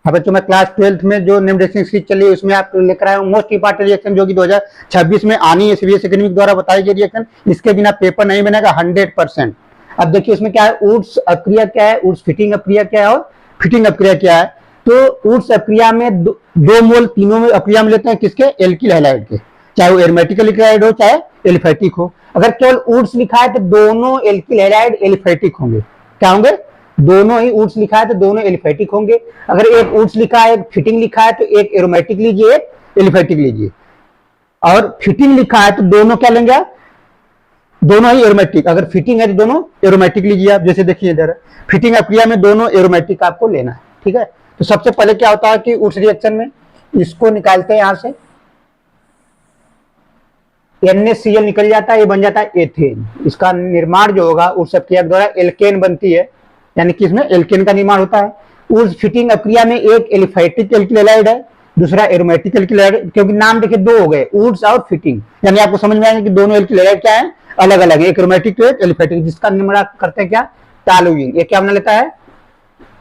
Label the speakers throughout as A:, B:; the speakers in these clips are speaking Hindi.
A: हाँ बच्चों, मैं क्लास 12th में जो नेमडेसिंग सीरीज चली है उसमें आप लेकर आया हूँ मोस्ट इंपॉर्टेंट रिएक्शन, जो कि 2026 में आनी है, सीबीएसई एकेडमिक द्वारा बताई गई रिएक्शन। इसके बिना पेपर नहीं बनेगा 100%। अब देखिए उसमें क्या है, ऊर्स अपक्रिया क्या है, ऊर्स फिटिंग अपक्रिया क्या है और फिटिंग अपक्रिया क्या है। तो ऊर्स अपक्रिया में दो मोल तीनों में अपक्रिया में लेते हैं किसके, एल्किल हैलाइड के, चाहे वो एरोमेटिक एल्किल हैलाइड हो चाहे एलिफेटिक हो। अगर केवल ऊर्स लिखा है तो दोनों एल्किल हैलाइड एलिफेटिक होंगे। क्या होंगे, दोनों ही ऊर्स लिखा है तो दोनों एलिफेटिक होंगे। अगर एक ऊर्स लिखा है एक फिटिंग लिखा है तो एक एरोमेटिक लीजिए एक एलिफेटिक लीजिए। और फिटिंग लिखा है तो दोनों क्या लेंगे आप, दोनों ही एरोमेटिक। अगर फिटिंग है तो दोनों एरोमेटिक लीजिए आप। जैसे देखिए इधर फिटिंग अपक्रिया में दोनों एरोमेटिक आपको लेना है, ठीक है। तो सबसे पहले क्या होता है कि ऊर्स रिएक्शन में इसको निकालते हैं यहां से, NaCl निकल जाता है, ये बन जाता है एथेन। इसका निर्माण जो होगा ऊर्स अपक्रिया द्वारा एल्केन बनती है, यानी कि इसमें एल्केन का निर्माण होता है। ऊर्स फिटिंग अपक्रिया में एक एलिफेटिक एल्किल हैलाइड है, दूसरा एरोमेटिक एल्किल हैलाइड, क्योंकि नाम देखिए दो हो गए ऊर्स और फिटिंग, यानी आपको समझ में आएगा कि दोनों एल्किल हैलाइड क्या है, अलग अलग है, एक एरोमेटिक तो एक एलिफेटिक, जिसका निर्माण करते हैं क्या, टॉलुइन। ये क्या बना लेता है,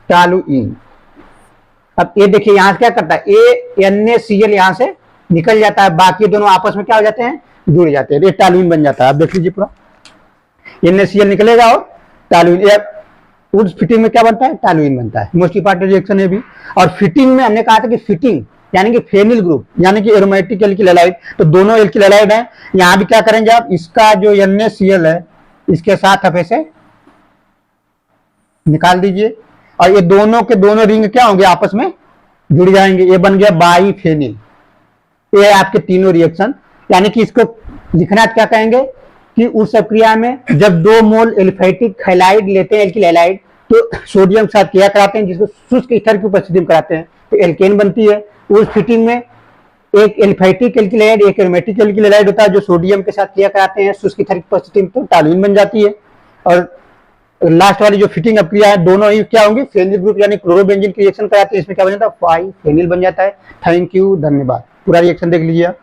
A: टॉलुइन। अब ये देखिए यहां से क्या करता है, NaCl यहां से निकल जाता है, बाकी दोनों आपस में क्या हो जाते हैं, जुड़ जाते हैं, ये टॉलुइन बन जाता है। आप देख लीजिए पूरा NaCl निकलेगा और टॉलुइन, ऊर्स फिटिंग में क्या बनता है, टॉलुइन बनता है। मोस्ट इंपॉर्टेंट रिएक्शन है भी। और फिटिंग में हमने कहा था कि फिटिंग यानी कि फेनिल ग्रुप, यानी कि एरोमेटिक एल्किल हैलाइड, तो दोनों एल्किल हैलाइड है। यहां भी क्या करेंगे आप, इसका जो NaCl है इसके साथ आप ऐसे निकाल दीजिए, और ये दोनों के दोनों रिंग क्या होंगे, आपस में जुड़ जाएंगे, ये बन गया बाईफेनिल। ये आपके तीनों रिएक्शन, यानी कि इसको लिखना क्या कहेंगे कि उस प्रक्रिया में जब 2 मोल एलिफेटिक हैलाइड लेते हैं एल्किल हैलाइड, तो सोडियम के साथ क्रिया कराते हैं, जिसको शुष्क ईथर की उपस्थिति में कराते हैं, तो एल्केन बनती है। उस फिटिंग में एक एलिफेटिक एल्किल हैलाइड एक एरोमेटिक एल्किल हैलाइड होता है, जो सोडियम के साथ क्रिया कराते हैं शुष्क ईथर की उपस्थिति में, तो टॉलुइन बन जाती है। और लास्ट वाली जो फिटिंग अपक्रिया है, दोनों ही क्या होंगी, फेनिल ग्रुप यानी क्लोरोबेंजीन की रिएक्शन कराते हैं, इसमें क्या बन जाता है, 5 फेनिल बन जाता है। थैंक यू, धन्यवाद। पूरा रिएक्शन देख लीजिए आप।